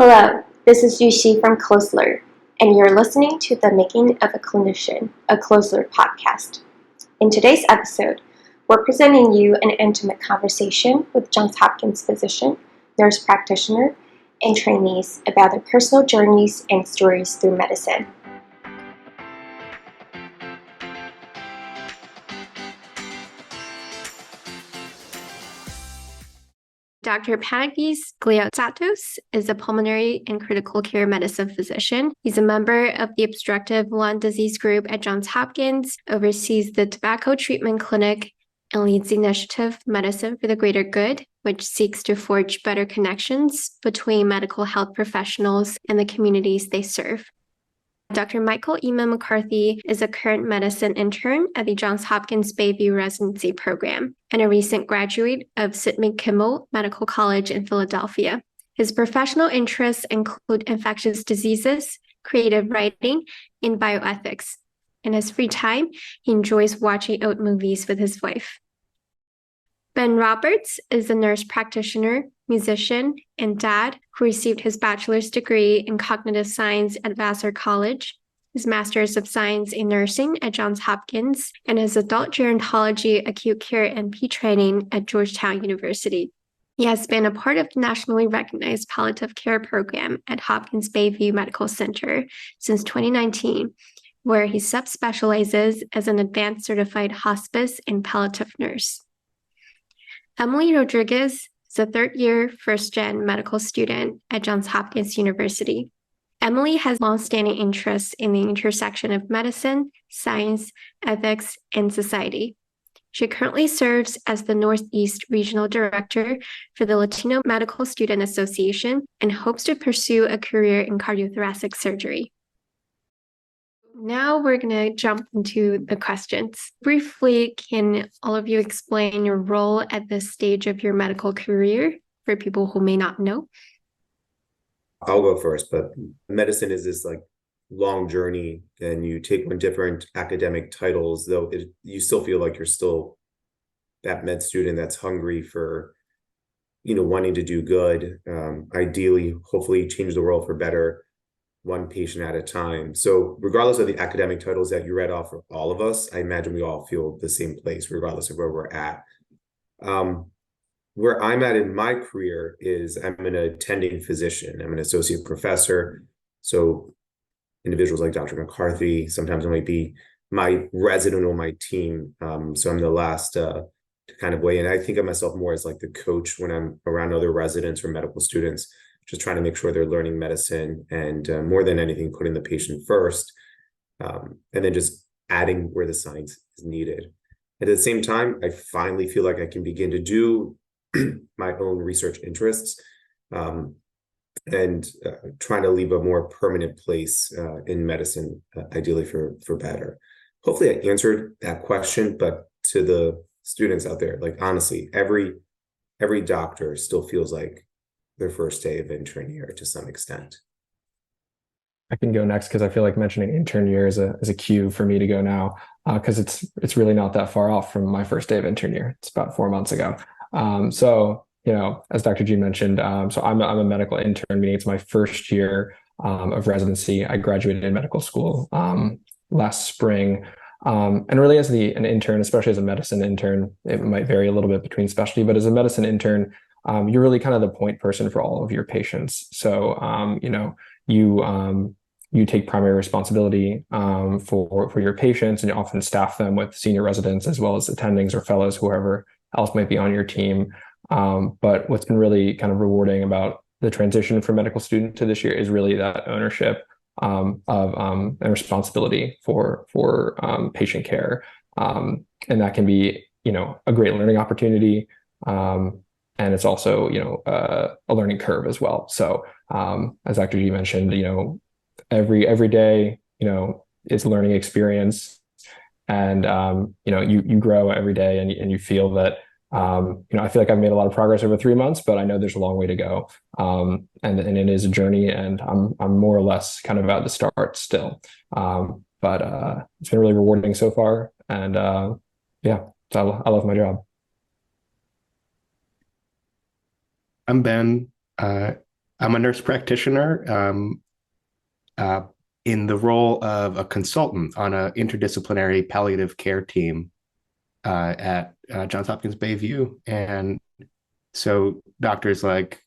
Hello, this is Yuxi from CLOSLER, and you're listening to The Making of a Clinician, a CLOSLER podcast. In today's episode, we're presenting you an intimate conversation with Johns Hopkins physician, nurse practitioner, and trainees about their personal journeys and stories through medicine. Dr. Panagis Galiatsatos is a pulmonary and critical care medicine physician. He's a member of the obstructive lung disease group at Johns Hopkins, oversees the tobacco treatment clinic, and leads the initiative Medicine for the Greater Good, which seeks to forge better connections between medical health professionals and the communities they serve. Dr. Eamonn McCarthy is a current medicine intern at the Johns Hopkins Bayview Residency Program and a recent graduate of Sidney Kimmel Medical College in Philadelphia. His professional interests include infectious diseases, creative writing, and bioethics. In his free time, he enjoys watching old movies with his wife. Ben Roberts is a nurse practitioner, musician, and dad who received his bachelor's degree in cognitive science at Vassar College, his master's of science in nursing at Johns Hopkins, and his adult gerontology acute care NP training at Georgetown University. He has been a part of the nationally recognized palliative care program at Hopkins Bayview Medical Center since 2019, where he subspecializes as an advanced certified hospice and palliative nurse. Emily Rodriguez is a third-year, first-gen medical student at Johns Hopkins University. Emily has long-standing interests in the intersection of medicine, science, ethics, and society. She currently serves as the Northeast Regional Director for the Latino Medical Student Association and hopes to pursue a career in cardiothoracic surgery. Now we're going to jump into the questions. Briefly, can all of you explain your role at this stage of your medical career for people who may not know? I'll go first, but medicine is this long journey, and you take on different academic titles, though you still feel like you're still that med student that's hungry for, wanting to do good, ideally, hopefully change the world for better, one patient at a time. So regardless of the academic titles that you read off for all of us, I imagine we all feel the same place, regardless of where we're at. Where I'm at in my career is I'm an attending physician. I'm an associate professor. So individuals like Dr. McCarthy, sometimes it might be my resident on my team. So I'm the last to kind of weigh in. I think of myself more as like the coach when I'm around other residents or medical students, just trying to make sure they're learning medicine and more than anything, putting the patient first, and then just adding where the science is needed. At the same time, I finally feel like I can begin to do my own research interests and trying to leave a more permanent place in medicine, ideally for better. Hopefully I answered that question, but to the students out there, honestly, every doctor still feels like their first day of intern year to some extent. I can go next because I feel like mentioning intern year is a cue for me to go now because it's really not that far off from my first day of intern year. It's about 4 months ago. So as Dr. G mentioned, so I'm a medical intern, meaning it's my first year of residency. I graduated in medical school last spring. And really as an intern, especially as a medicine intern, it might vary a little bit between specialty, but as a medicine intern, you're really kind of the point person for all of your patients. So, you take primary responsibility for your patients, and you often staff them with senior residents as well as attendings or fellows, whoever else might be on your team. But what's been really kind of rewarding about the transition from medical student to this year is really that ownership of and responsibility for patient care, and that can be a great learning opportunity. And it's also, a learning curve as well. So as Dr. G mentioned, every day, is a learning experience, and you grow every day, and you feel that I feel like I've made a lot of progress over 3 months, but I know there's a long way to go, and it is a journey, and I'm more or less kind of at the start still, but it's been really rewarding so far, and so I love my job. I'm Ben. I'm a nurse practitioner in the role of a consultant on an interdisciplinary palliative care team at Johns Hopkins Bayview. And so doctors like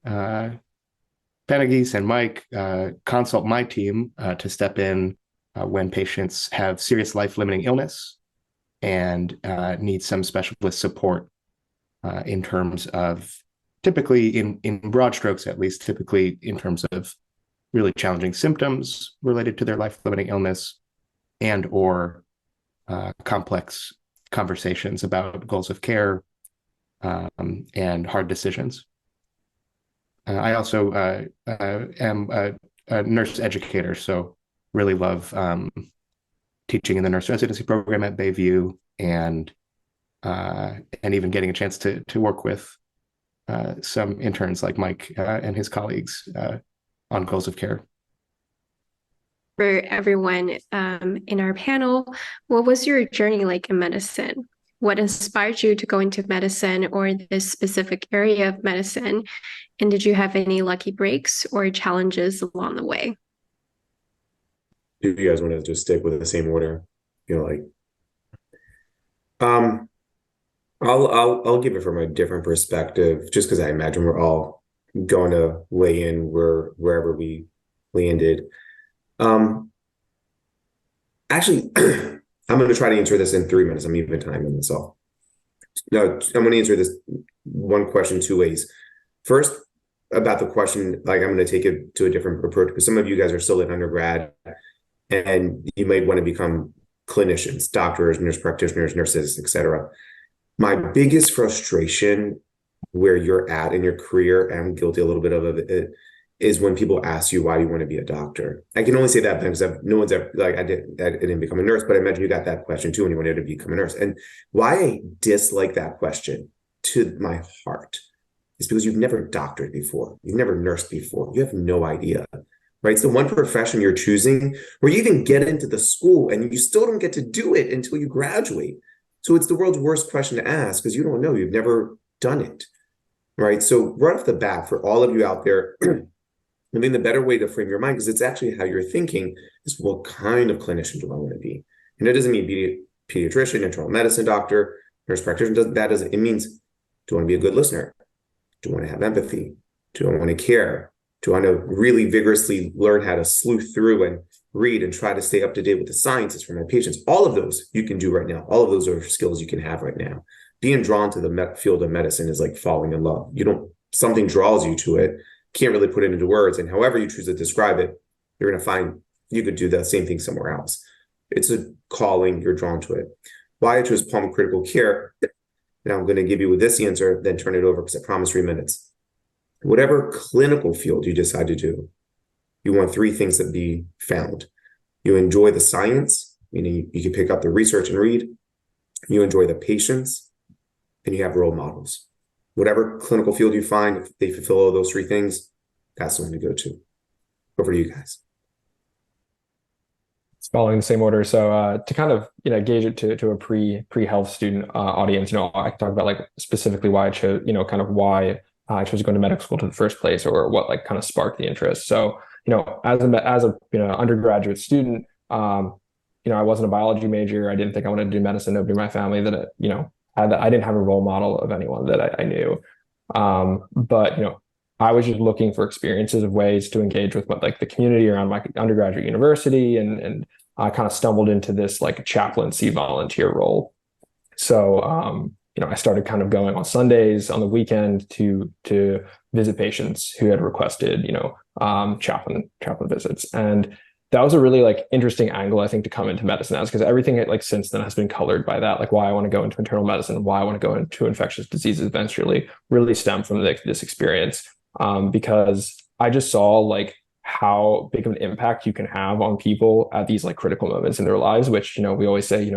Panagis and Mike consult my team to step in when patients have serious life-limiting illness and need some specialist support in terms of, typically in broad strokes at least, typically in terms of really challenging symptoms related to their life-limiting illness and or complex conversations about goals of care and hard decisions. I also am a nurse educator, so really love teaching in the nurse residency program at Bayview and even getting a chance to work with some interns like Mike and his colleagues on goals of care. For everyone in our panel, what was your journey like in medicine? What inspired you to go into medicine or this specific area of medicine? And did you have any lucky breaks or challenges along the way? Do you guys want to just stick with the same order? I'll give it from a different perspective, just because I imagine we're all going to weigh in wherever we landed. Actually, I'm going to try to answer this in 3 minutes. I'm even timing myself. No, I'm going to answer this one question 2 ways. First, about the question, I'm going to take it to a different approach, because some of you guys are still in undergrad and you might want to become clinicians, doctors, nurse practitioners, nurses, etc. My biggest frustration where you're at in your career, and I'm guilty a little bit of it, is when people ask you why you want to be a doctor. I can only say that because no one's ever, I didn't become a nurse, but I imagine you got that question too when you wanted to become a nurse. And why I dislike that question to my heart is because you've never doctored before. You've never nursed before. You have no idea, right? It's the one profession you're choosing where you even get into the school and you still don't get to do it until you graduate. So it's the world's worst question to ask because you don't know. You've never done it, right? So right off the bat, for all of you out there, I mean, the better way to frame your mind, because it's actually how you're thinking, is what kind of clinician do I want to be? And it doesn't mean pediatrician, internal medicine doctor, nurse practitioner. It means, do I want to be a good listener? Do I want to have empathy? Do I want to care? Do I want to really vigorously learn how to sleuth through and read and try to stay up to date with the sciences for my patients? All of those you can do right now. All of those are skills you can have right now. Being drawn to the field of medicine is like falling in love. Something draws you to it. Can't really put it into words, and however you choose to describe it, you're going to find you could do the same thing somewhere else. It's a calling, you're drawn to it. Why I chose pulmonary critical care, and I'm going to give you with this answer, then turn it over because I promised 3 minutes. Whatever clinical field you decide to do, you want 3 things to be found. You enjoy the science, meaning you can pick up the research and read. You enjoy the patients, and you have role models. Whatever clinical field you find, if they fulfill all those 3 things, that's the one to go to. Over to you guys. It's following the same order. So to kind of gauge it to a pre-health student audience, I talk about specifically why I chose, kind of why I chose to go into medical school in the first place, or what kind of sparked the interest. So as a undergraduate student, I wasn't a biology major. I didn't think I wanted to do medicine. Nobody in my family that I didn't have a role model of anyone that I knew. But I was just looking for experiences of ways to engage with the community around my undergraduate university, and I kind of stumbled into this chaplaincy volunteer role. So I started kind of going on Sundays on the weekend to visit patients who had requested chaplain visits. And that was a really interesting angle, I think, to come into medicine as, because everything since then has been colored by that, why I want to go into internal medicine, why I want to go into infectious diseases eventually, really stem from this experience, because I just saw how big of an impact you can have on people at these critical moments in their lives, which we always say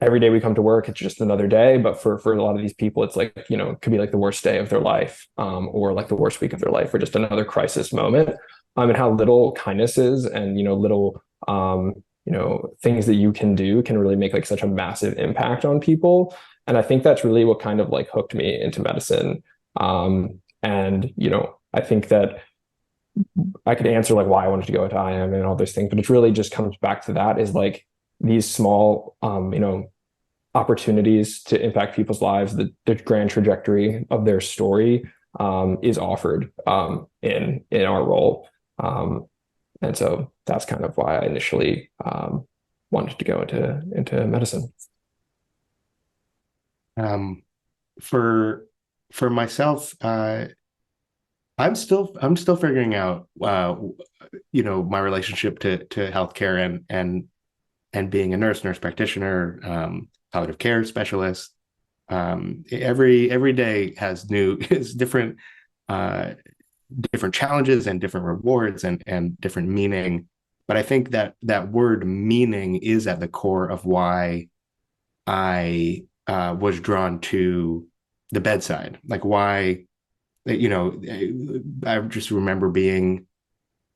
every day we come to work, it's just another day, but for a lot of these people, it's it could be the worst day of their life, or the worst week of their life, or just another crisis moment. And how little kindnesses and little things that you can do can really make such a massive impact on people. And I think that's really what kind of hooked me into medicine. And I think that I could answer like why I wanted to go into IM and all those things, but it really just comes back to that is like these small, opportunities to impact people's lives, the grand trajectory of their story is offered in our role. And so that's kind of why I initially wanted to go into medicine. For myself, I'm still figuring out my relationship to healthcare and being a nurse practitioner, palliative care specialist. Every day has different challenges and different rewards and different meaning. But I think that word meaning is at the core of why I was drawn to the bedside. Like why, I just remember being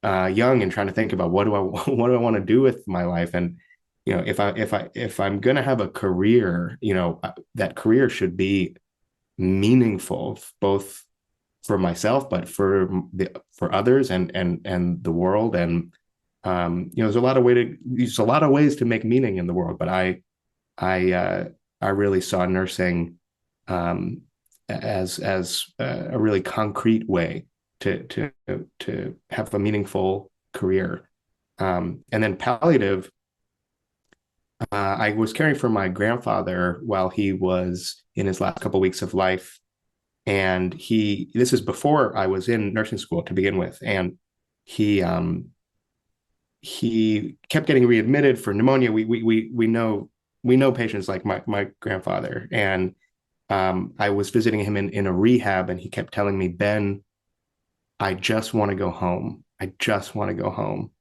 young and trying to think about what do I want to do with my life. And if I'm going to have a career, that career should be meaningful, both for myself, but for others and the world. And there's a lot of ways to make meaning in the world. But I really saw nursing as a really concrete way to have a meaningful career. And then palliative. I was caring for my grandfather while he was in his last couple of weeks of life. And this is before I was in nursing school to begin with. And he kept getting readmitted for pneumonia. We know patients like my grandfather. And I was visiting him in a rehab, and he kept telling me, Ben, I just want to go home. I just want to go home.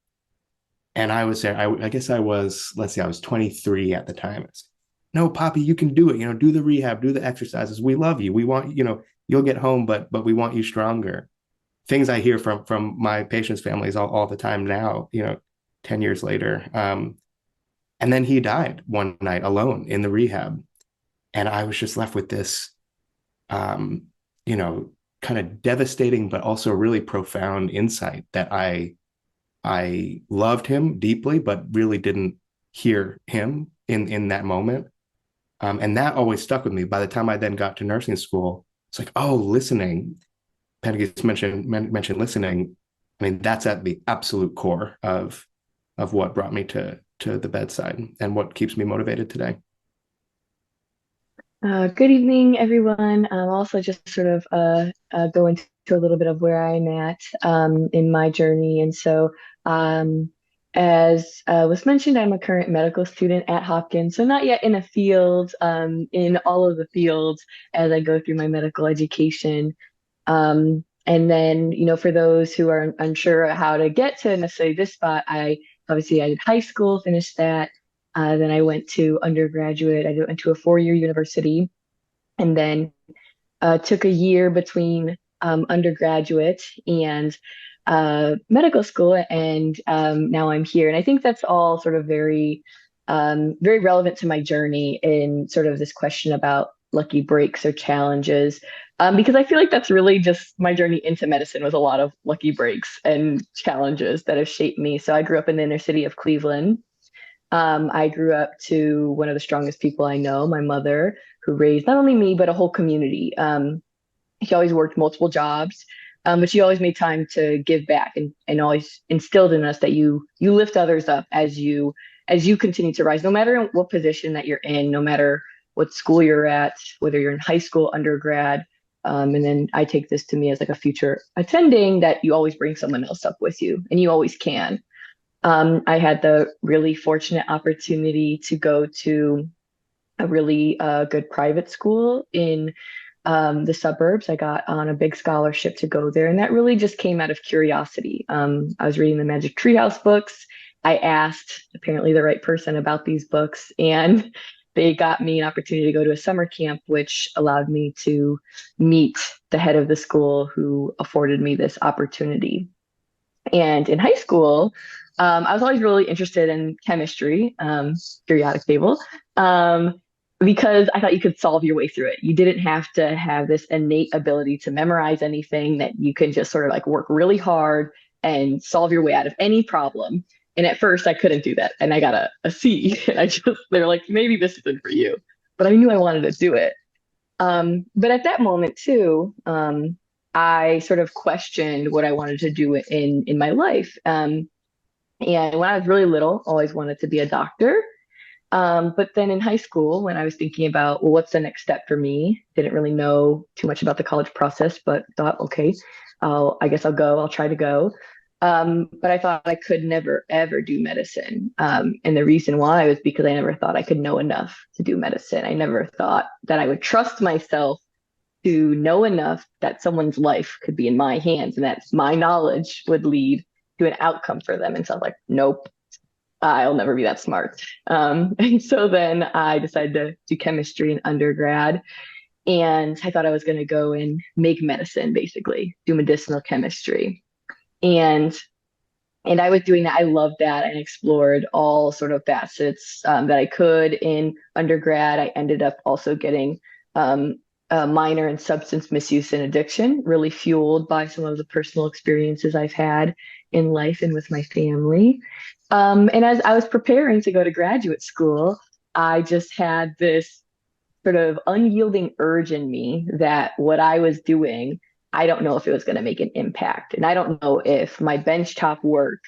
And I was there. I guess I was 23 at the time. No, Poppy, you can do it. Do the rehab, do the exercises. We love you. We want, you'll get home, but we want you stronger. Things I hear from my patients' families all the time now, 10 years later. And then he died one night alone in the rehab. And I was just left with this, kind of devastating, but also really profound insight that I loved him deeply, but really didn't hear him in that moment. And that always stuck with me. By the time I then got to nursing school, it's like, oh, listening. Panagis mentioned listening. I mean, that's at the absolute core of what brought me to the bedside and what keeps me motivated today. Good evening, everyone. I'll also just sort of go into a little bit of where I'm at in my journey. And so, as was mentioned, I'm a current medical student at Hopkins, so not yet in a field, in all of the fields as I go through my medical education. And then, for those who are unsure how to get to necessarily this spot, I did high school, finished that. Then I went to undergraduate. I went to a 4-year university, and then took a year between undergraduate and medical school, and now I'm here. And I think that's all sort of very, very relevant to my journey in sort of this question about lucky breaks or challenges, because I feel like that's really just my journey into medicine was a lot of lucky breaks and challenges that have shaped me. So I grew up in the inner city of Cleveland. I grew up to one of the strongest people I know, my mother, who raised not only me, but a whole community. She always worked multiple jobs, but she always made time to give back and always instilled in us that you lift others up as you continue to rise, no matter what position that you're in, no matter what school you're at, whether you're in high school, undergrad. And then I take this to me as like a future attending, that you always bring someone else up with you, and you always can. I had the really fortunate opportunity to go to a really good private school in the suburbs. I got on a big scholarship to go there, and that really just came out of curiosity. I was reading the Magic Treehouse books. I asked apparently the right person about these books, and they got me an opportunity to go to a summer camp, which allowed me to meet the head of the school who afforded me this opportunity. And in high school, I was always really interested in chemistry, periodic table. because I thought you could solve your way through it. You didn't have to have this innate ability to memorize anything, that you can just sort of like work really hard and solve your way out of any problem. And at first I couldn't do that. And I got a C. And they were like, maybe this isn't for you. But I knew I wanted to do it. But at that moment too, I sort of questioned what I wanted to do in my life. And when I was really little, always wanted to be a doctor. But then in high school, when I was thinking about, well, what's the next step for me? Didn't really know too much about the college process, but thought, okay, I guess I'll try to go. But I thought I could never, ever do medicine. And the reason why was because I never thought I could know enough to do medicine. I never thought that I would trust myself to know enough that someone's life could be in my hands and that my knowledge would lead to an outcome for them. And so I was like, nope, I'll never be that smart. And so then I decided to do chemistry in undergrad. And I thought I was going to go and make medicine, basically, do medicinal chemistry. And I was doing that. I loved that and explored all sort of facets that I could in undergrad. I ended up also getting a minor in substance misuse and addiction, really fueled by some of the personal experiences I've had in life and with my family. And as I was preparing to go to graduate school, I just had this sort of unyielding urge in me that what I was doing, I don't know if it was going to make an impact. And I don't know if my benchtop work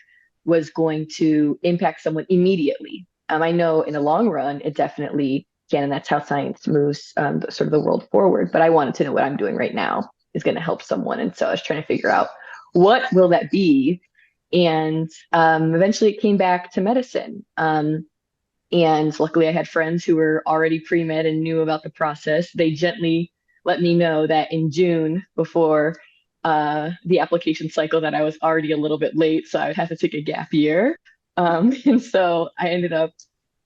was going to impact someone immediately. I know in the long run, it definitely can, and that's how science moves sort of the world forward. But I wanted to know what I'm doing right now is going to help someone. And so I was trying to figure out, what will that be? And eventually it came back to medicine. And luckily I had friends who were already pre-med and knew about the process. They gently let me know that in June, before the application cycle, that I was already a little bit late, so I would have to take a gap year. And so I ended up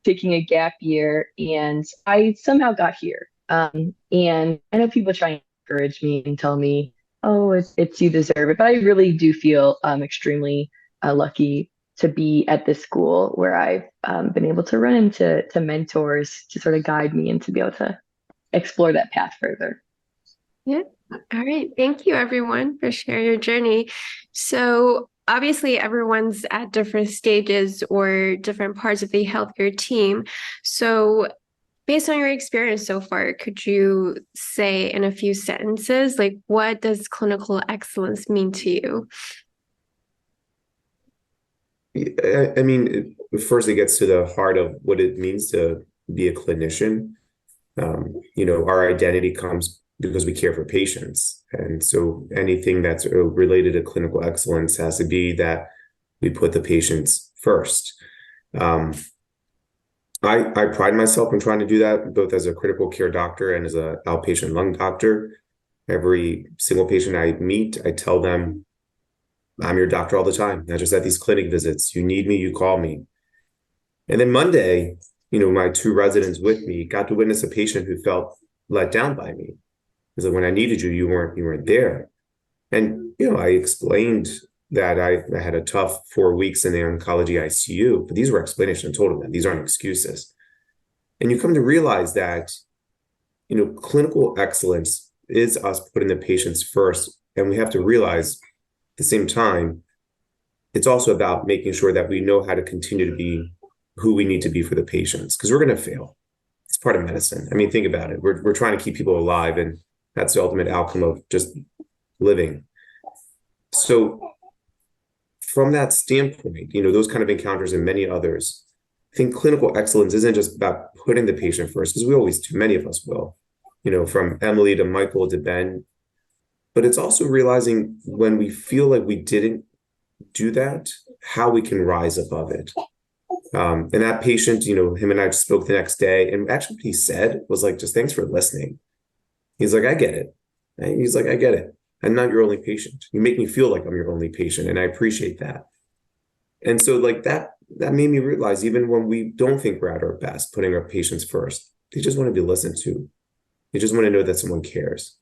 taking a gap year, and I somehow got here. And I know people try and encourage me and tell me, oh, it's you deserve it. But I really do feel extremely lucky to be at this school where I've been able to run into mentors to sort of guide me and to be able to explore that path further. Yeah. All right. Thank you, everyone, for sharing your journey. So obviously, everyone's at different stages or different parts of the healthcare team. So based on your experience so far, could you say in a few sentences, like, what does clinical excellence mean to you? I mean, first it gets to the heart of what it means to be a clinician. Our identity comes because we care for patients. And so anything that's related to clinical excellence has to be that we put the patients first. I pride myself in trying to do that, both as a critical care doctor and as an outpatient lung doctor. Every single patient I meet, I tell them, I'm your doctor all the time, not just at these clinic visits. You need me, you call me. And then Monday, my two residents with me got to witness a patient who felt let down by me. Because when I needed you, you weren't there. And, I explained that I had a tough 4 weeks in the oncology ICU, but these were explanations. I told them that these aren't excuses. And you come to realize that, clinical excellence is us putting the patients first. And we have to realize at the same time, it's also about making sure that we know how to continue to be who we need to be for the patients, because we're going to fail. It's part of medicine. I mean, think about it. We're trying to keep people alive, and that's the ultimate outcome of just living. So from that standpoint, those kind of encounters and many others, I think clinical excellence isn't just about putting the patient first, because we always do, many of us will, from Emily to Michael to Ben. But it's also realizing when we feel like we didn't do that, how we can rise above it. And that patient, him and I spoke the next day, and actually what he said was like, just thanks for listening. He's like, I get it. And he's like, I get it. I'm not your only patient. You make me feel like I'm your only patient, and I appreciate that. And so like that made me realize, even when we don't think we're at our best, putting our patients first, they just want to be listened to. They just want to know that someone cares.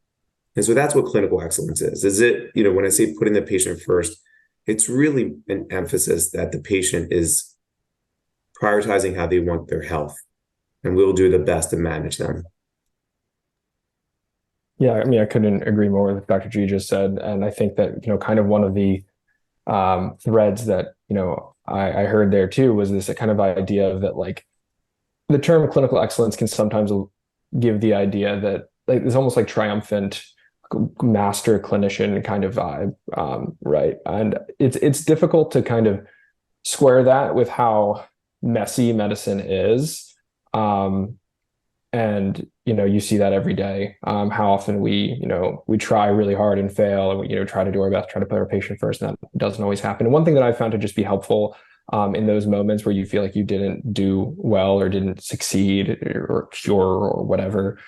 And so that's what clinical excellence is. Is it, when I say putting the patient first, it's really an emphasis that the patient is prioritizing how they want their health. and we'll do the best to manage them. Yeah, I mean, I couldn't agree more with what Dr. G just said. And I think that, kind of one of the threads that, I heard there too was this kind of idea of that, like, the term clinical excellence can sometimes give the idea that, like, it's almost like triumphant master clinician kind of vibe, right? And it's difficult to kind of square that with how messy medicine is. And you see that every day. How often we try really hard and fail, and we try to do our best, try to put our patient first, and that doesn't always happen. And one thing that I found to just be helpful in those moments where you feel like you didn't do well or didn't succeed or cure or whatever,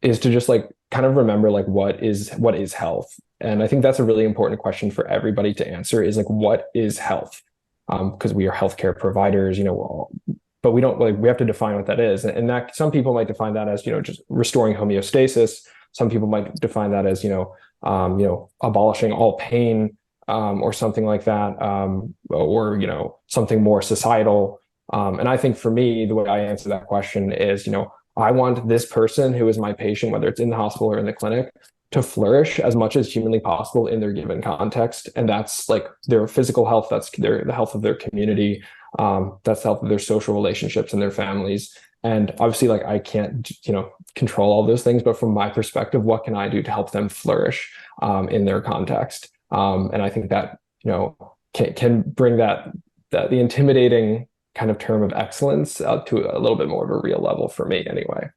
is to just like kind of remember, like, what is health? And I think that's a really important question for everybody to answer, is like, what is health? Because we are healthcare providers, but we don't, like, we have to define what that is. And that some people might define that as, just restoring homeostasis. Some people might define that as, abolishing all pain, or something like that, or, something more societal. And I think for me, the way I answer that question is, I want this person who is my patient, whether it's in the hospital or in the clinic, to flourish as much as humanly possible in their given context. And that's like their physical health, that's the health of their community, that's the health of their social relationships and their families. And obviously, like, I can't, control all those things, but from my perspective, what can I do to help them flourish in their context? And I think that, can bring that the intimidating kind of term of excellence to a little bit more of a real level for me anyway.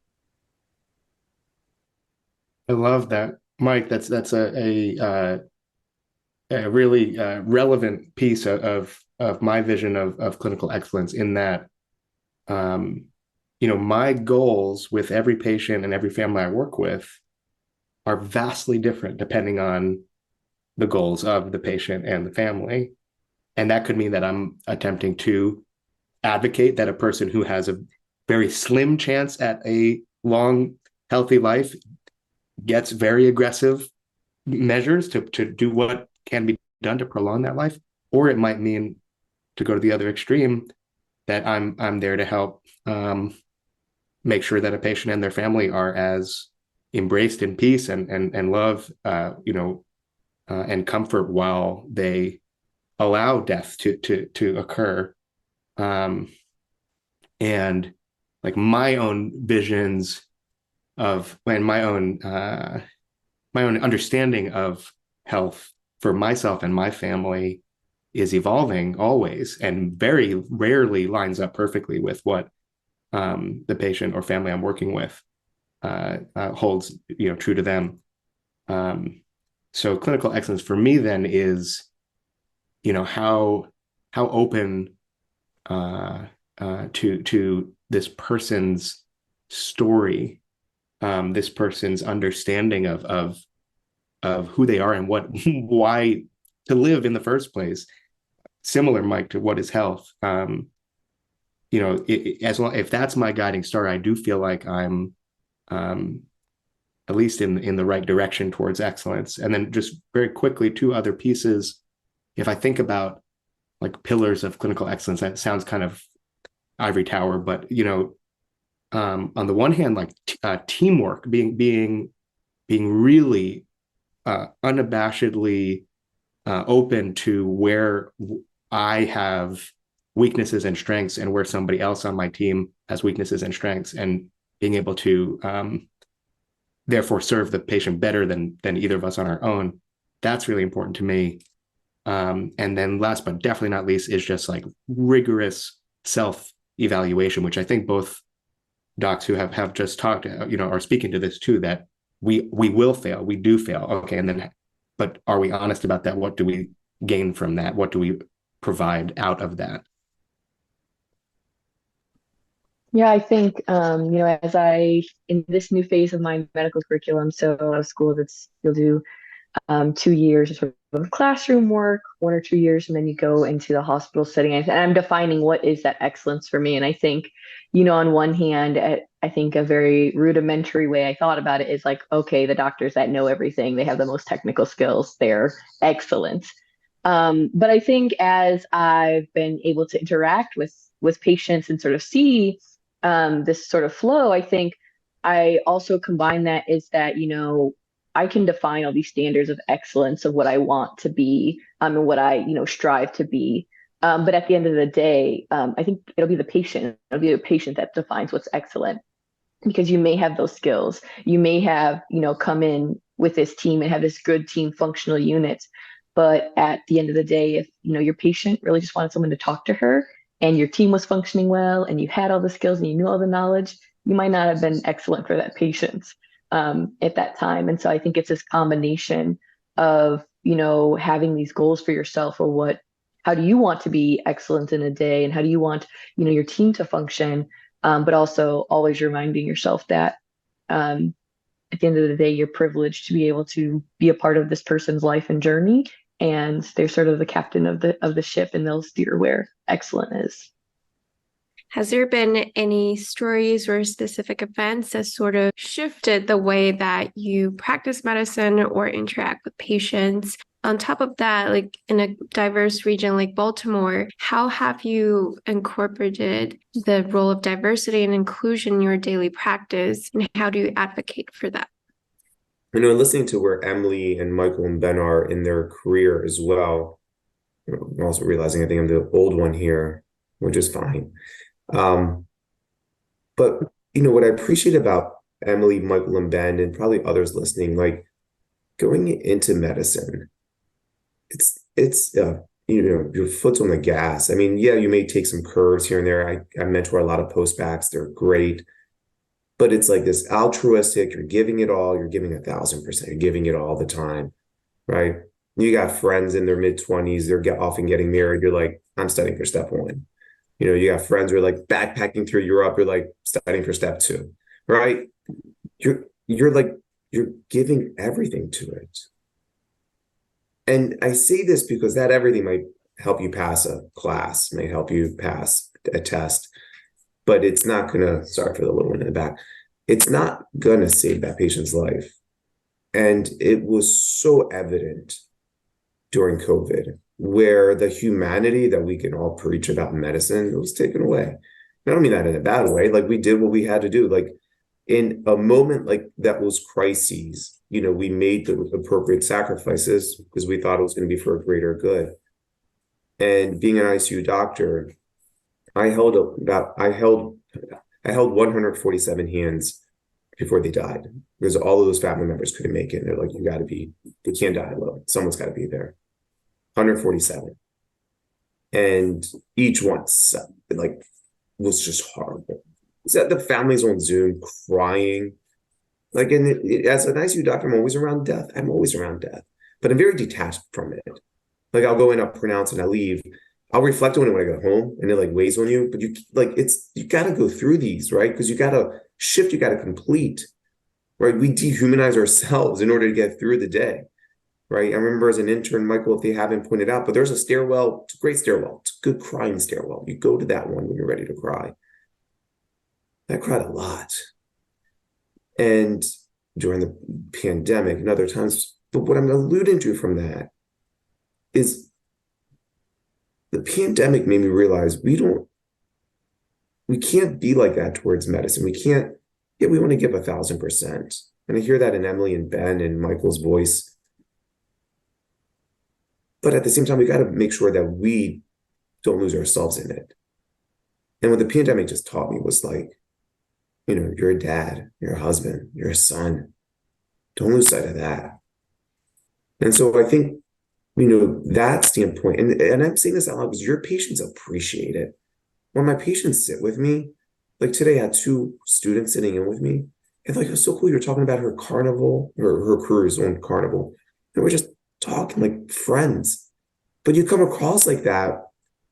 I love that, Mike. That's a really relevant piece of my vision of clinical excellence, in that, my goals with every patient and every family I work with are vastly different depending on the goals of the patient and the family. And that could mean that I'm attempting to advocate that a person who has a very slim chance at a long, healthy life gets very aggressive measures to do what can be done to prolong that life. Or it might mean, to go to the other extreme, that I'm there to help make sure that a patient and their family are as embraced in peace and love, and comfort while they allow death to occur. And like my own visions of, and my own understanding of health for myself and my family is evolving always, and very rarely lines up perfectly with what the patient or family I'm working with holds true to them. So clinical excellence for me then is, how open to this person's story, this person's understanding of who they are and why to live in the first place. Similar, Mike, to what is health. As long, if that's my guiding star, I do feel like I'm at least in the right direction towards excellence. And then just very quickly, two other pieces. If I think about like pillars of clinical excellence, that sounds kind of ivory tower, but on the one hand, like teamwork, being really unabashedly open to where I have weaknesses and strengths, and where somebody else on my team has weaknesses and strengths, and being able to therefore serve the patient better than either of us on our own. That's really important to me. And then last but definitely not least is just like rigorous self-evaluation, which I think both docs who have just talked, are speaking to this too, that we will fail. We do fail. Okay. And then, but are we honest about that? What do we gain from that? What do we provide out of that? Yeah, I think, as in this new phase of my medical curriculum, so a lot of schools, you'll do 2 years sort of classroom work, 1 or 2 years, and then you go into the hospital setting. And I'm defining what is that excellence for me. And I think, on one hand, I think a very rudimentary way I thought about it is like, okay, the doctors that know everything, they have the most technical skills, they're excellent. But I think as I've been able to interact with patients and sort of see this sort of flow, I think I also combine that is that, I can define all these standards of excellence of what I want to be, and what I, strive to be. But at the end of the day, I think it'll be the patient. It'll be the patient that defines what's excellent, because you may have those skills. You may have, come in with this team and have this good team functional unit. But at the end of the day, if, your patient really just wanted someone to talk to her, and your team was functioning well, and you had all the skills and you knew all the knowledge, you might not have been excellent for that patient at that time. And so I think it's this combination of, having these goals for yourself, or how do you want to be excellent in a day, and how do you want, your team to function, but also always reminding yourself that at the end of the day, you're privileged to be able to be a part of this person's life and journey, and they're sort of the captain of the ship, and they'll steer where excellent is. Has there been any stories or specific events that sort of shifted the way that you practice medicine or interact with patients? On top of that, like in a diverse region like Baltimore, how have you incorporated the role of diversity and inclusion in your daily practice, and how do you advocate for that? Listening to where Emily and Michael and Ben are in their career as well, I'm also realizing I think I'm the old one here, which is fine. But what I appreciate about Emily, Michael, and Ben, and probably others listening, like going into medicine, it's your foot's on the gas. I mean, yeah, you may take some curves here and there. I mentor a lot of post-bacs. They're great. But it's like this altruistic, you're giving it all, you're giving 1,000%, you're giving it all the time, right? You got friends in their mid-20s, they're often getting married. You're like, I'm studying for step 1. You got friends who are like backpacking through Europe, you're like studying for step 2, right? You're giving everything to it. And I say this because that everything might help you pass a class, may help you pass a test, but it's not gonna, sorry for the little one in the back, it's not gonna save that patient's life. And it was so evident during COVID, where the humanity that we can all preach about medicine was taken away. I don't mean that in a bad way. Like, we did what we had to do. Like, in a moment like that was crises, we made the appropriate sacrifices because we thought it was going to be for a greater good. And being an ICU doctor, I held 147 hands before they died, because all of those family members couldn't make it. And they're like, they can't die alone. Someone's got to be there. 147. And each one was just horrible. The families on Zoom crying. Like, as an ICU doctor, I'm always around death. But I'm very detached from it. Like, I'll go in, I'll pronounce, and I leave. I'll reflect on it when I get home, and it weighs on you. But you got to go through these, right? Because you got to shift, you got to complete, right? We dehumanize ourselves in order to get through the day, right? I remember as an intern, Michael, if they haven't pointed out, but there's a stairwell, it's a great stairwell. It's a good crying stairwell. You go to that one when you're ready to cry. I cried a lot. And during the pandemic and other times, but what I'm alluding to from that is the pandemic made me realize we can't be like that towards medicine. We want to give 1,000%. And I hear that in Emily and Ben and Michael's voice. But at the same time, we got to make sure that we don't lose ourselves in it. And what the pandemic just taught me was like, you're a dad, you're a husband, you're a son. Don't lose sight of that. And so I think, that standpoint, and I'm saying this out loud because your patients appreciate it. When my patients sit with me, like today I had 2 students sitting in with me, and it was so cool. You're talking about her carnival, or her cruise on Carnival. And we're just talking like friends. But you come across like that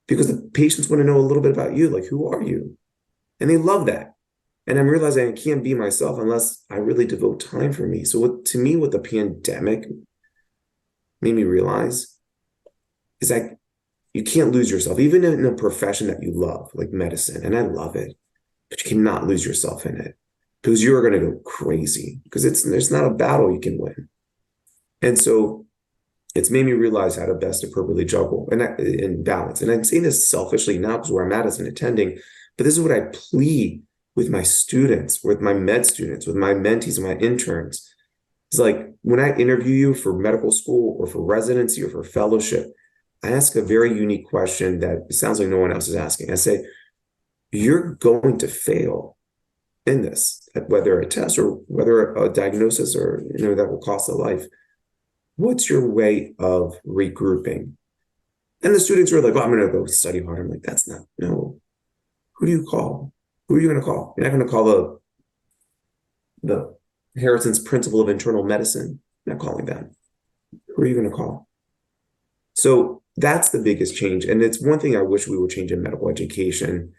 because the patients want to know a little bit about you, like, who are you? And they love that. And I'm realizing I can't be myself unless I really devote time for me. So what the pandemic made me realize is that you can't lose yourself, even in a profession that you love, like medicine. And I love it, but you cannot lose yourself in it, because you're going to go crazy, because there's not a battle you can win. And so it's made me realize how to best appropriately juggle and balance. And I'm saying this selfishly now because where I'm at as an attending, but this is what I plead with my students, with my med students, with my mentees and my interns. It's like when I interview you for medical school or for residency or for fellowship, I ask a very unique question that it sounds like no one else is asking. I say, you're going to fail in this, whether a test or whether a diagnosis or that will cost a life. What's your way of regrouping? And the students were like, "Oh, I'm going to go study hard." I'm like, "That's not, no. Who do you call? Who are you going to call? You're not going to call the Harrison's principal of internal medicine. You're not calling them. Who are you going to call?" So that's the biggest change. And it's one thing I wish we would change in medical education,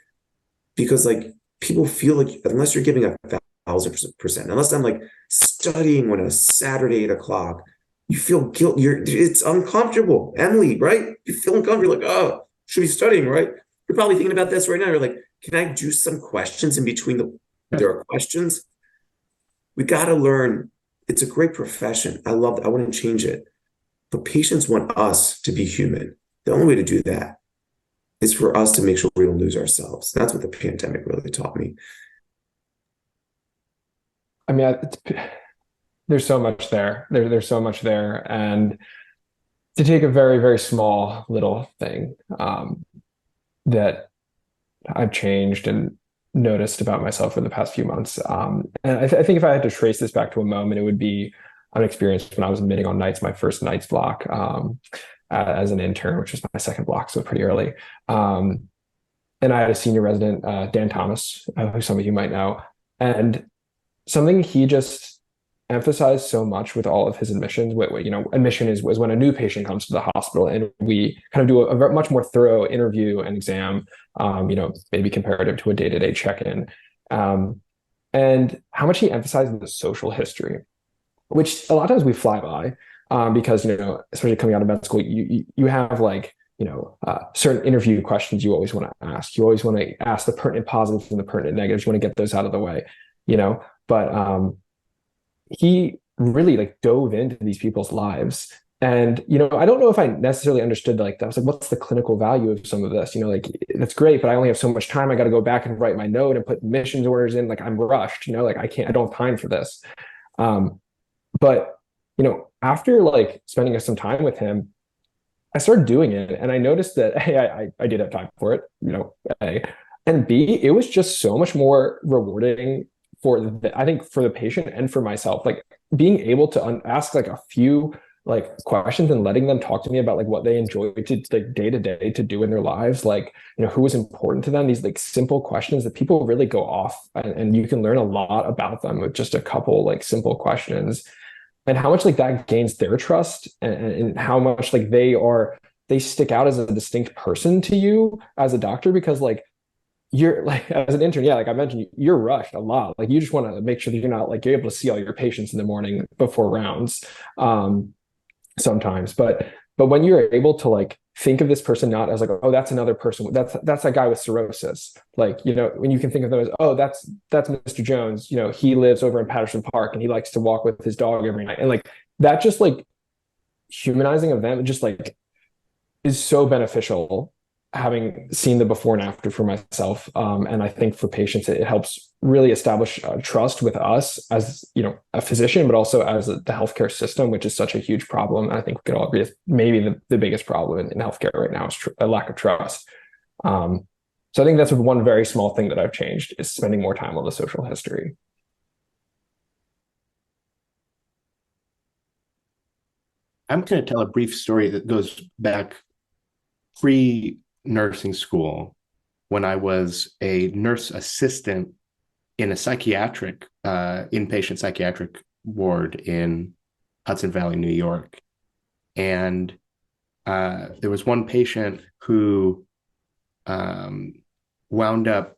because like people feel like unless you're giving 1,000%, unless I'm like studying on a Saturday 8 o'clock, you feel guilt. It's uncomfortable. Emily, right? You feel uncomfortable. You're like, oh, should be studying, right? You're probably thinking about this right now. You're like, can I do some questions in between there are questions? We got to learn. It's a great profession. I love it. I wouldn't change it. But patients want us to be human. The only way to do that is for us to make sure we don't lose ourselves. That's what the pandemic really taught me. I mean, there's so much there. There's so much there. And to take a very, very small little thing that I've changed and noticed about myself for the past few months. And I think if I had to trace this back to a moment, it would be an experience when I was admitting on nights, my first nights block as an intern, which was my second block, so pretty early. And I had a senior resident, Dan Thomas, who some of you might know. And something he just emphasized so much with all of his admissions, admission is when a new patient comes to the hospital, and we kind of do a much more thorough interview and exam, maybe comparative to a day-to-day check-in. And how much he emphasized the social history, which a lot of times we fly by, because, especially coming out of med school, you have like, certain interview questions you always want to ask. You always want to ask the pertinent positives and the pertinent negatives. You want to get those out of the way, but he really like dove into these people's lives. And, I don't know if I necessarily understood that. I was like, what's the clinical value of some of this? That's great, but I only have so much time. I got to go back and write my note and put admissions orders in. Like I'm rushed, I don't have time for this. But, after like spending some time with him, I started doing it, and I noticed that A, I did have time for it, A, and B, it was just so much more rewarding I think for the patient and for myself, like being able to ask like a few like questions and letting them talk to me about like what they enjoy to like day to day to do in their lives, like who was important to them, these like simple questions that people really go off, and you can learn a lot about them with just a couple like simple questions, and how much like that gains their trust, and how much like they stick out as a distinct person to you as a doctor, because like you're like, as an intern, like I mentioned, you're rushed a lot. Like you just want to make sure that you're not like, you're able to see all your patients in the morning before rounds sometimes. But when you're able to like think of this person not as like, oh, that's another person, that's a guy with cirrhosis. Like, when you can think of them as, oh, that's Mr. Jones, he lives over in Patterson Park and he likes to walk with his dog every night. And like, that just like humanizing of them just like is so beneficial, having seen the before and after for myself. And I think for patients, it helps really establish trust with us as, a physician, but also as the healthcare system, which is such a huge problem. And I think we could all agree it's maybe the biggest problem in healthcare right now is a lack of trust. So I think that's one very small thing that I've changed, is spending more time on the social history. I'm going to tell a brief story that goes back pre-nursing school, when I was a nurse assistant in a psychiatric, inpatient psychiatric ward in Hudson Valley, New York. And there was one patient who wound up,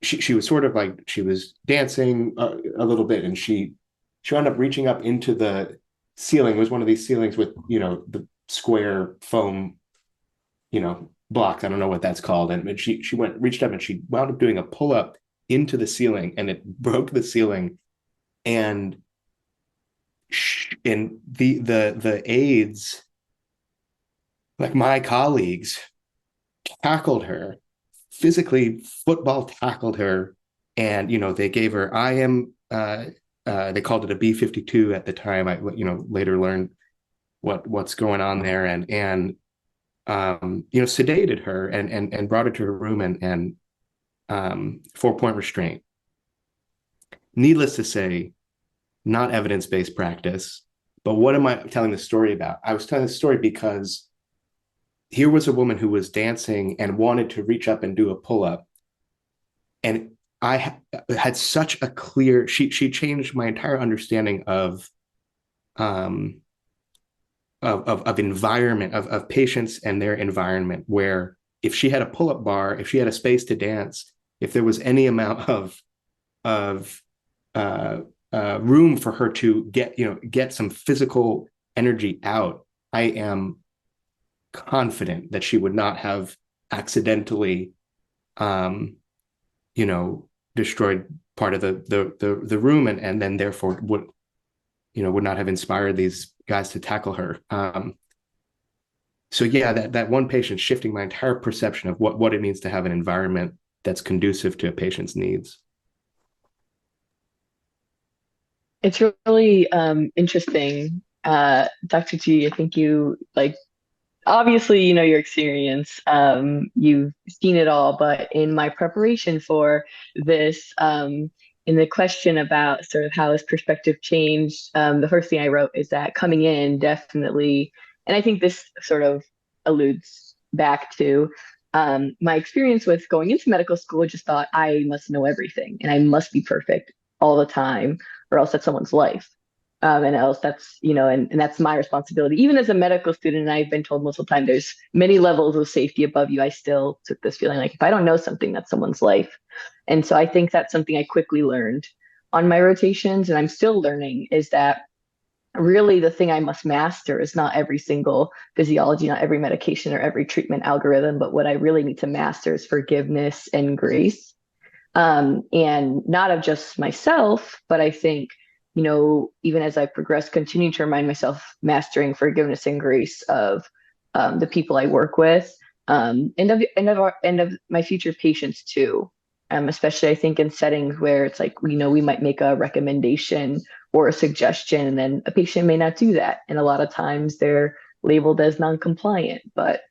she was sort of like, she was dancing a little bit, and she wound up reaching up into the ceiling. It was one of these ceilings with, the square foam, blocks. I don't know what that's called. And she reached up and she wound up doing a pull-up into the ceiling, and it broke the ceiling. And the aides, like my colleagues, tackled her, physically football tackled her And, they gave her they called it a B-52 at the time. I, later learned what's going on there, and sedated her and brought her to her room and 4-point restraint. Needless to say, not evidence-based practice. But what am I telling this story about? I was telling this story because here was a woman who was dancing and wanted to reach up and do a pull-up. And I had such a clear, she changed my entire understanding of environment, of patients and their environment, where if she had a pull-up bar, if she had a space to dance, if there was any amount of room for her to get some physical energy out, I am confident that she would not have accidentally destroyed part of the room, and then therefore would not have inspired these guys to tackle her. So yeah, that one patient shifting my entire perception of what it means to have an environment that's conducive to a patient's needs. It's really interesting, Dr. G. I think you obviously, your experience, you've seen it all, but in my preparation for this, in the question about sort of how his perspective changed, the first thing I wrote is that coming in definitely, and I think this sort of alludes back to my experience with going into medical school. Just thought I must know everything and I must be perfect all the time, or else that's someone's life. And else that's, and that's my responsibility. Even as a medical student, and I've been told multiple times, there's many levels of safety above you. I still took this feeling like, if I don't know something, that's someone's life. And so I think that's something I quickly learned on my rotations, and I'm still learning, is that really the thing I must master is not every single physiology, not every medication or every treatment algorithm, but what I really need to master is forgiveness and grace. And not of just myself, but I think, even as I progress, continue to remind myself mastering forgiveness and grace of the people I work with, and of my future patients too. Especially I think in settings where it's like, we might make a recommendation or a suggestion, and then a patient may not do that. And a lot of times they're labeled as non-compliant, but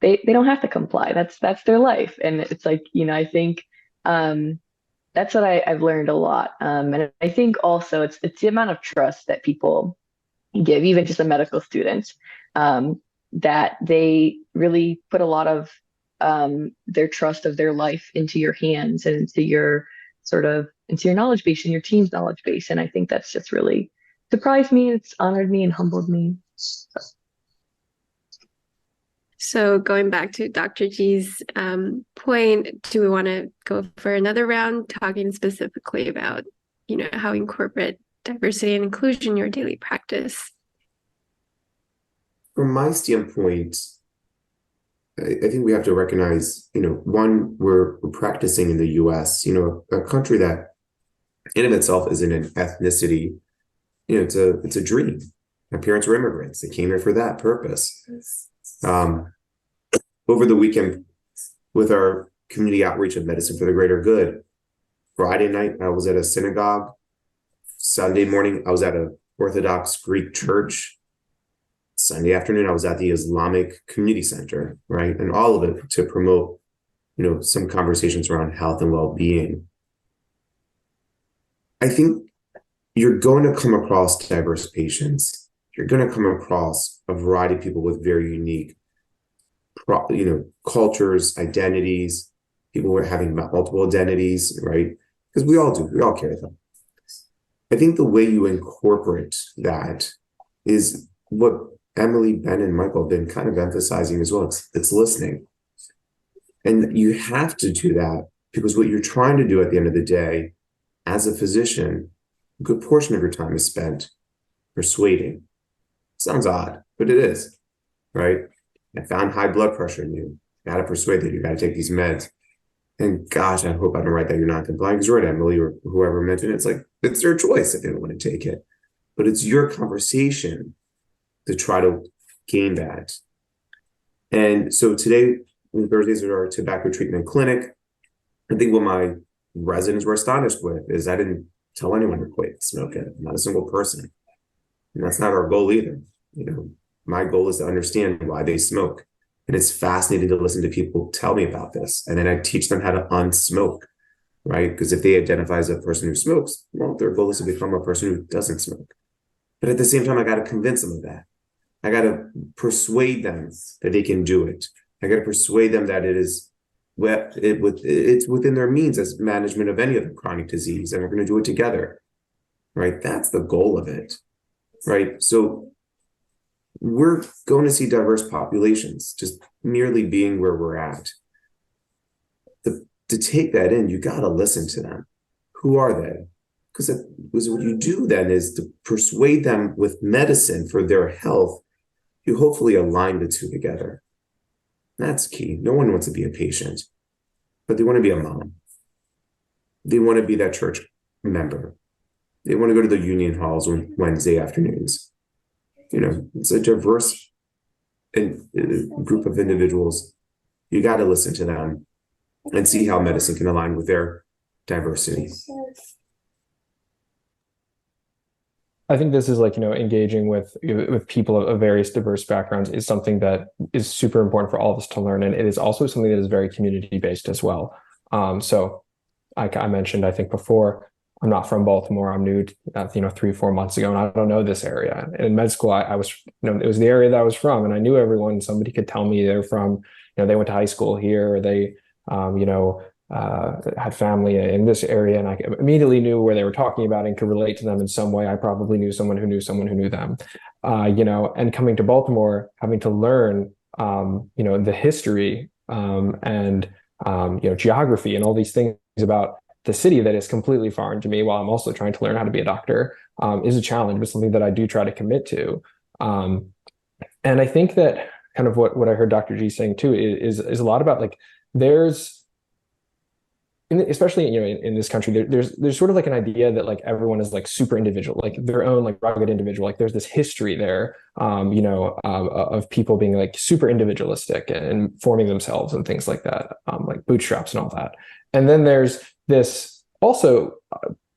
they don't have to comply. That's their life. And it's like, I think that's what I've learned a lot. And I think also it's the amount of trust that people give, even just the medical students, that they really put a lot of their trust of their life into your hands and into your knowledge base and your team's knowledge base. And I think that's just really surprised me. It's honored me and humbled me. So going back to Dr. G's point, do we want to go for another round talking specifically about, how you incorporate diversity and inclusion in your daily practice? From my standpoint, I think we have to recognize, one, we're practicing in the US, a country that in of itself isn't an ethnicity, it's a dream. My parents were immigrants. They came here for that purpose. Over the weekend, with our community outreach of Medicine for the Greater Good, Friday night, I was at a synagogue. Sunday morning, I was at an Orthodox Greek church. Sunday afternoon, I was at the Islamic Community Center, right? And all of it to promote, some conversations around health and well-being. I think you're going to come across diverse patients. You're going to come across a variety of people with very unique cultures, identities, people who are having multiple identities, right? Because we all do, we all carry them. I think the way you incorporate that is what Emily, Ben, and Michael have been kind of emphasizing as well. It's listening. And you have to do that because what you're trying to do at the end of the day, as a physician, a good portion of your time is spent persuading. Sounds odd, but it is, right? I found high blood pressure in you. You got to persuade that you got to take these meds. And gosh, I hope I don't write that you're not compliant. Because you're right, Emily, or whoever mentioned it. It's like, it's their choice if they don't want to take it. But it's your conversation to try to gain that. And so today, Thursdays are our tobacco treatment clinic. I think what my residents were astonished with is I didn't tell anyone to quit smoking, not a single person. And that's not our goal either. My goal is to understand why they smoke. And it's fascinating to listen to people tell me about this. And then I teach them how to unsmoke, right? Because if they identify as a person who smokes, well, their goal is to become a person who doesn't smoke. But at the same time, I got to convince them of that. I got to persuade them that they can do it. I got to persuade them that it's within their means as management of any other chronic disease, and we're going to do it together, right? That's the goal of it, right? So we're going to see diverse populations just merely being where we're at. To take that in, you got to listen to them. Who are they? Because what you do then is to persuade them with medicine for their health. You hopefully align the two together. That's key. No one wants to be a patient, but they want to be a mom. They want to be that church member. They want to go to the union halls on Wednesday afternoons. It's a diverse group of individuals. You got to listen to them and see how medicine can align with their diversity. I think this is engaging with people of various diverse backgrounds is something that is super important for all of us to learn. And it is also something that is very community-based as well. So I mentioned, I think before, I'm not from Baltimore. I'm new, 3-4 months ago, and I don't know this area. And in med school, I was, it was the area that I was from, and I knew everyone. Somebody could tell me they're from, they went to high school here, or they, had family in this area, and I immediately knew where they were talking about and could relate to them in some way. I probably knew someone who knew someone who knew them, and coming to Baltimore, having to learn, the history and, geography and all these things about the city that is completely foreign to me while I'm also trying to learn how to be a doctor is a challenge, but something that I do try to commit to. And I think that kind of what I heard Dr. G saying too is a lot about there's, especially in this country, there's sort of an idea that everyone is super individual, their own rugged individual. There's this history there, of people being super individualistic and forming themselves and things like that, like bootstraps and all that. And then there's this also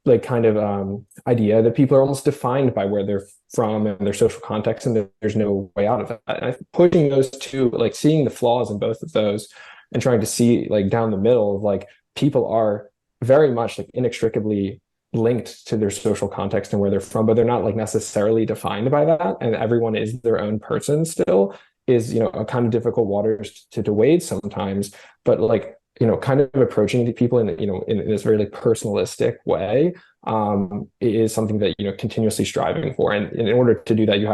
idea that people are almost defined by where they're from and their social context, and there's no way out of that. And pushing those two, seeing the flaws in both of those and trying to see down the middle of people are very much inextricably linked to their social context and where they're from, but they're not necessarily defined by that. And everyone is their own person still is, a kind of difficult waters to wade sometimes, but kind of approaching the people in this very personalistic way is something that, continuously striving for. And in order to do that, you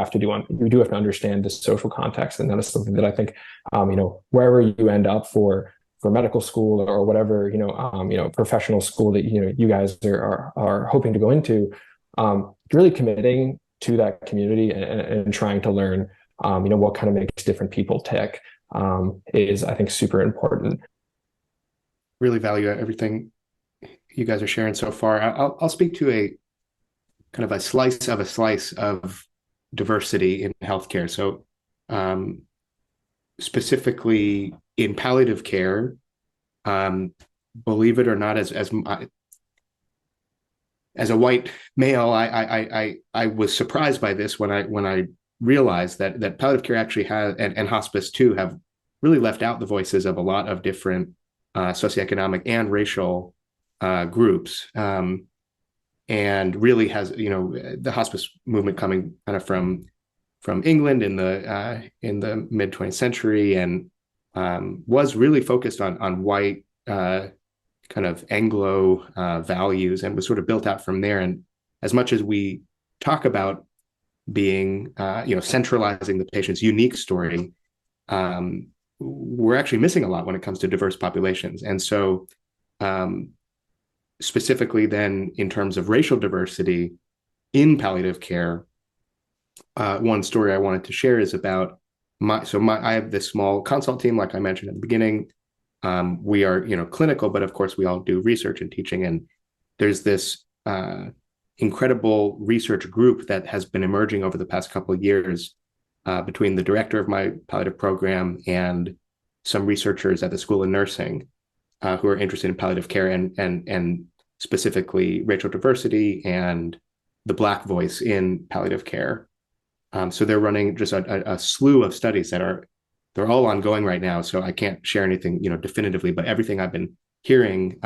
do have to understand the social context. And that is something that I think, wherever you end up for medical school or whatever, professional school that, you guys are hoping to go into, really committing to that community and trying to learn, what kind of makes different people tick is, I think, super important. Really value everything you guys are sharing so far. I'll speak to a kind of a slice of diversity in healthcare. So specifically in palliative care, believe it or not, as a white male, I was surprised by this when I realized that palliative care actually has, and hospice too, have really left out the voices of a lot of different socioeconomic and racial groups, and really has, the hospice movement coming kind of from England in the mid 20th century, and was really focused on white kind of Anglo values, and was sort of built out from there. And as much as we talk about being, centralizing the patient's unique story, we're actually missing a lot when it comes to diverse populations. And so specifically then in terms of racial diversity in palliative care, one story I wanted to share is about I have this small consult team, like I mentioned at the beginning. We are, clinical, but of course we all do research and teaching. And there's this incredible research group that has been emerging over the past couple of years between the director of my palliative program and some researchers at the School of Nursing. who are interested in palliative care and specifically racial diversity and the Black voice in palliative care. So they're running just a slew of studies they're all ongoing right now. So I can't share anything, definitively, but everything I've been hearing,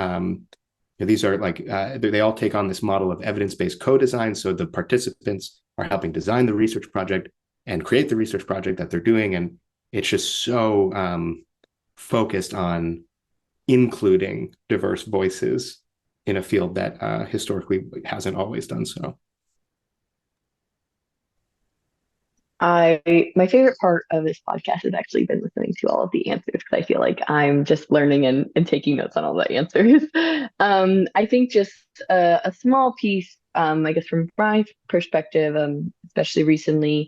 these are like, they all take on this model of evidence-based co-design. So the participants are helping design the research project and create the research project that they're doing. And it's just so focused on including diverse voices in a field that historically hasn't always done so. My favorite part of this podcast has actually been listening to all of the answers, because I feel like I'm just learning and taking notes on all the answers. I think just a small piece, I guess from my perspective, especially recently,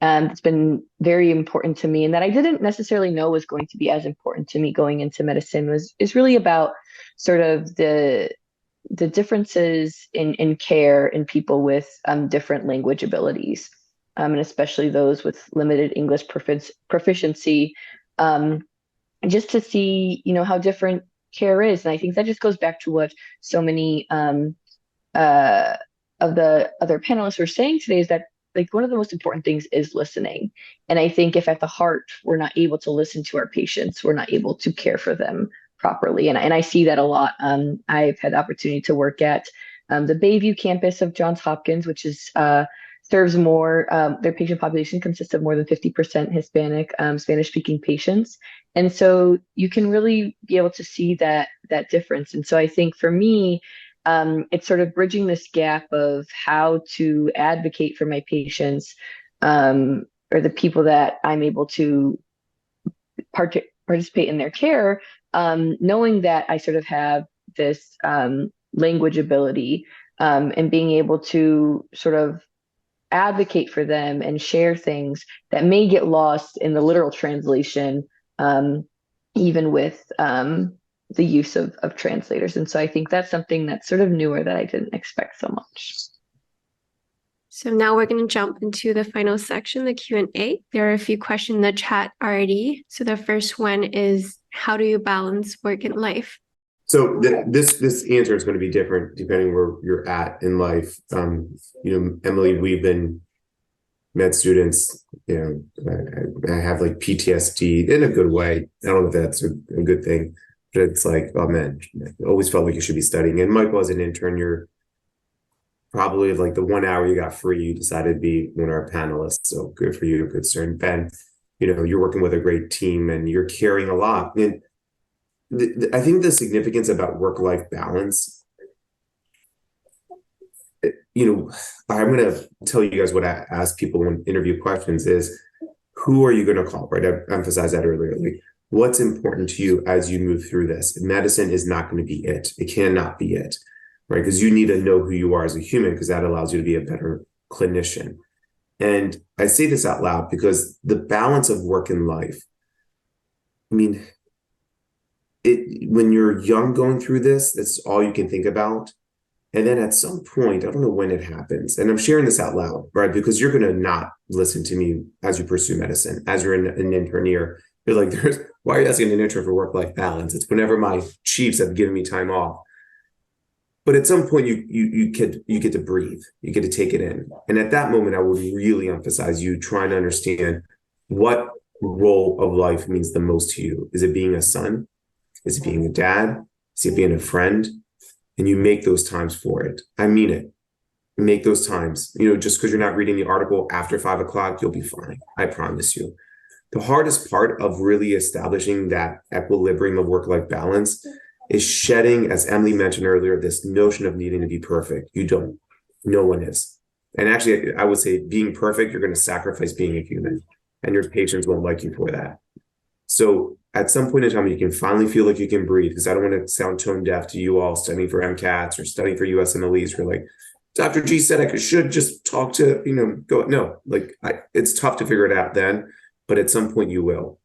it's been very important to me, and that I didn't necessarily know was going to be as important to me going into medicine is really about sort of the differences in care in people with different language abilities. And especially those with limited English proficiency, just to see, how different care is. And I think that just goes back to what so many of the other panelists were saying today, is that like one of the most important things is listening. And I think if at the heart we're not able to listen to our patients, we're not able to care for them properly. And I see that a lot. I've had the opportunity to work at the Bayview campus of Johns Hopkins, which is serves more, their patient population consists of more than 50% Hispanic, Spanish-speaking patients. And so you can really be able to see that difference. And so I think for me, it's sort of bridging this gap of how to advocate for my patients, or the people that I'm able to participate in their care, knowing that I sort of have this language ability, and being able to sort of advocate for them and share things that may get lost in the literal translation, even with the use of translators. And so I think that's something that's sort of newer that I didn't expect so much. So now we're going to jump into the final section, the Q&A. There are a few questions in the chat already. So the first one is, how do you balance work and life? So this answer is going to be different depending where you're at in life. Emily, we've been med students. I have like PTSD in a good way. I don't know if that's a good thing, but it's like, oh man, I always felt like you should be studying. And Michael, as an intern, you're probably like the 1 hour you got free, you decided to be one of our panelists. So good for you, good sir. And Ben, you're working with a great team and you're carrying a lot. And I think the significance about work-life balance, I'm going to tell you guys what I ask people when interview questions is, who are you going to call, right? I emphasized that earlier. Like, what's important to you as you move through this? Medicine is not going to be it. It cannot be it, right? Because you need to know who you are as a human, because that allows you to be a better clinician. And I say this out loud because the balance of work and life, when you're young going through this, that's all you can think about. And then at some point, I don't know when it happens, and I'm sharing this out loud, right? Because you're going to not listen to me as you pursue medicine, as you're an intern year. You're like, why are you asking an intern for work-life balance? It's whenever my chiefs have given me time off. But at some point, you get to breathe. You get to take it in. And at that moment, I would really emphasize you trying to understand what role of life means the most to you. Is it being a son? Is it being a dad? Is it being a friend? And you make those times for it. I mean it. Make those times. Just because you're not reading the article after 5 o'clock, you'll be fine. I promise you. The hardest part of really establishing that equilibrium of work-life balance is shedding, as Emily mentioned earlier, this notion of needing to be perfect. You don't. No one is. And actually, I would say being perfect, you're going to sacrifice being a human. And your patients won't like you for that. So at some point in time, you can finally feel like you can breathe, because I don't want to sound tone deaf to you all studying for MCATs or studying for USMLEs. You're like, Dr. G said I should just talk to, go. No, it's tough to figure it out then, but at some point you will.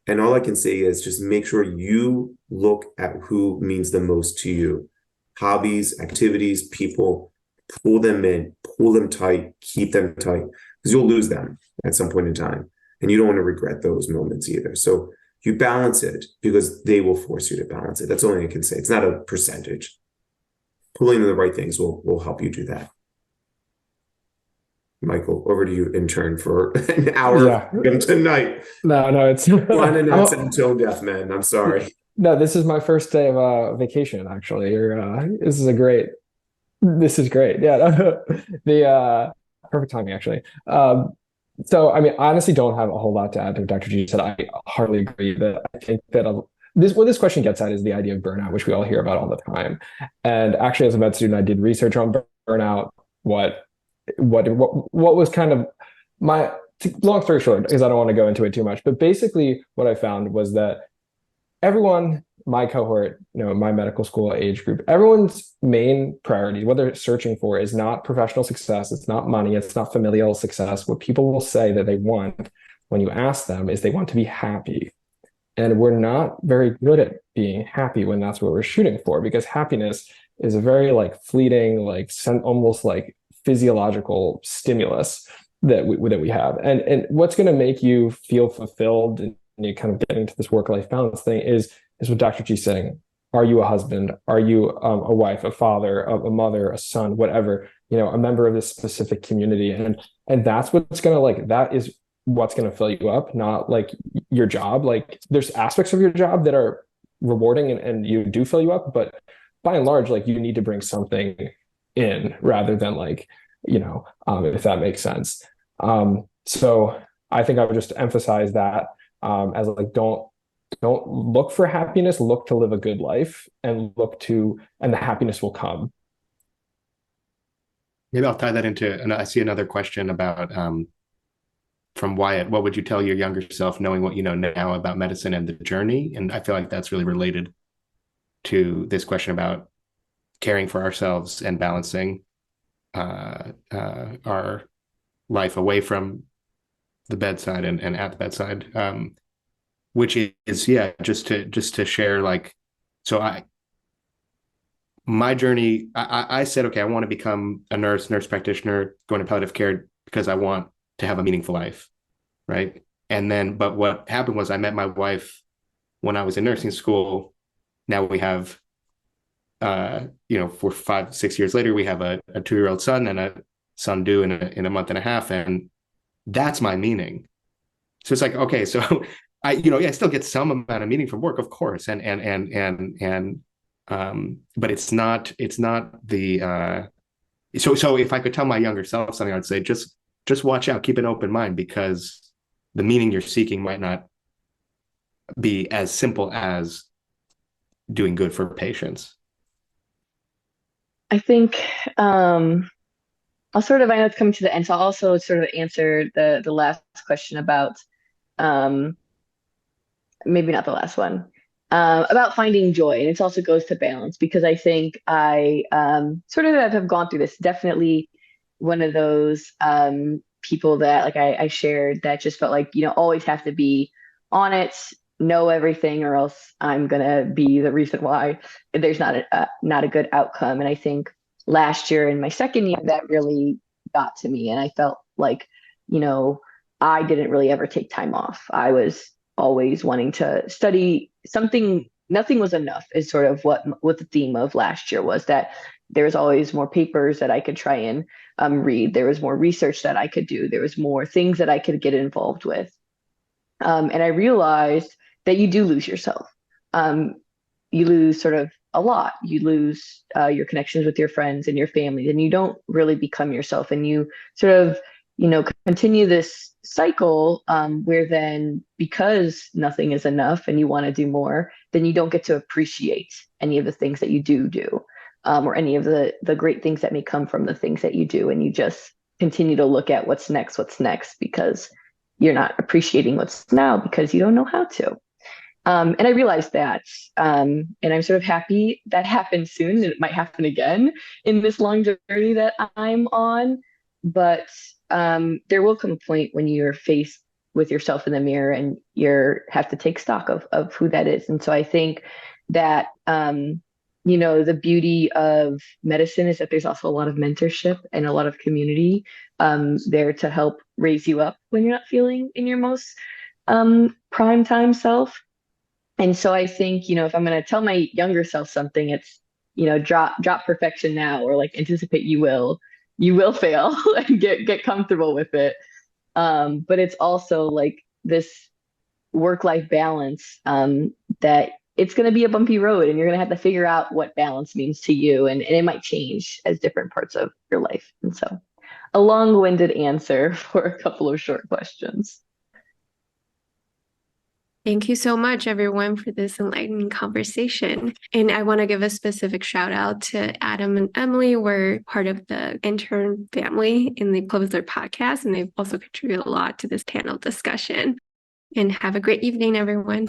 And all I can say is just make sure you look at who means the most to you. Hobbies, activities, people, pull them in, pull them tight, keep them tight, because you'll lose them at some point in time. And you don't want to regret those moments either. So you balance it because they will force you to balance it. That's the only thing I can say. It's not a percentage. Pulling in the right things will help you do that. Michael, over to you, intern, for an hour tonight. No, it's One and that's until death, man. I'm sorry. No, this is my first day of vacation, actually. This is great. Yeah, the perfect timing, actually. So, I mean, I honestly don't have a whole lot to add to what Dr. G said. I hardly agree that I think that what this question gets at is the idea of burnout, which we all hear about all the time. And actually, as a med student, I did research on burnout. What was kind of my long story short, because I don't want to go into it too much, but basically what I found was that everyone, my cohort, my medical school age group, everyone's main priority, what they're searching for, is not professional success. It's not money. It's not familial success. What people will say that they want when you ask them is they want to be happy. And we're not very good at being happy when that's what we're shooting for, because happiness is a very fleeting, almost like physiological stimulus that we have. And what's going to make you feel fulfilled and you kind of get into this work-life balance thing is what Dr. G is saying. Are you a husband? Are you a wife, a father, a mother, a son, whatever, a member of this specific community? And that's what's going to that is what's going to fill you up, not your job. There's aspects of your job that are rewarding and you do fill you up, but by and large, you need to bring something in rather than if that makes sense. So I think I would just emphasize that as don't look for happiness, look to live a good life, and the happiness will come. Maybe I'll tie that into, and I see another question about from Wyatt. What would you tell your younger self, knowing what you know now about medicine and the journey? And I feel like that's really related to this question about caring for ourselves and balancing our life away from the bedside and at the bedside, which is just to share my journey. I said, okay, I want to become a nurse practitioner, go into palliative care because I want to have a meaningful life, right? But what happened was I met my wife when I was in nursing school. Now we have, 4, 5, 6 years later, we have a 2-year-old son and a son due in a month and a half, and that's my meaning. So it's okay, so I still get some amount of meaning from work, of course, but it's not the so if I could tell my younger self something, I'd say just watch out, keep an open mind, because the meaning you're seeking might not be as simple as doing good for patients. I think I know it's coming to the end, so I'll also sort of answer the last question about maybe not the last one, about finding joy. And it also goes to balance, because I think I sort of have gone through this. Definitely one of those people that I shared that just felt always have to be on it, know everything, or else I'm gonna be the reason why there's not a good outcome. And I think last year in my second year, that really got to me, and I felt I didn't really ever take time off. I was always wanting to study something. Nothing was enough is sort of what the theme of last year was, that there was always more papers that I could try and read. There was more research that I could do. There was more things that I could get involved with. And I realized that you do lose yourself. You lose sort of a lot. You lose your connections with your friends and your family, and you don't really become yourself. And you sort of, continue this cycle where then, because nothing is enough and you want to do more, then you don't get to appreciate any of the things that you do, or any of the great things that may come from the things that you do. And you just continue to look at what's next, because you're not appreciating what's now because you don't know how to. And I realized that, and I'm sort of happy that happened soon, and it might happen again in this long journey that I'm on. But there will come a point when you're faced with yourself in the mirror and you have to take stock of who that is. And so I think that, the beauty of medicine is that there's also a lot of mentorship and a lot of community there to help raise you up when you're not feeling in your most prime time self. And so I think, if I'm going to tell my younger self something, it's, drop perfection now, or like anticipate you will fail and get comfortable with it. But it's also like this work-life balance, that it's going to be a bumpy road, and you're going to have to figure out what balance means to you. And it might change as different parts of your life. And so a long-winded answer for a couple of short questions. Thank you so much, everyone, for this enlightening conversation. And I want to give a specific shout out to Adam and Emily. We're part of the intern family in the CLOSLER podcast, and they've also contributed a lot to this panel discussion. And have a great evening, everyone.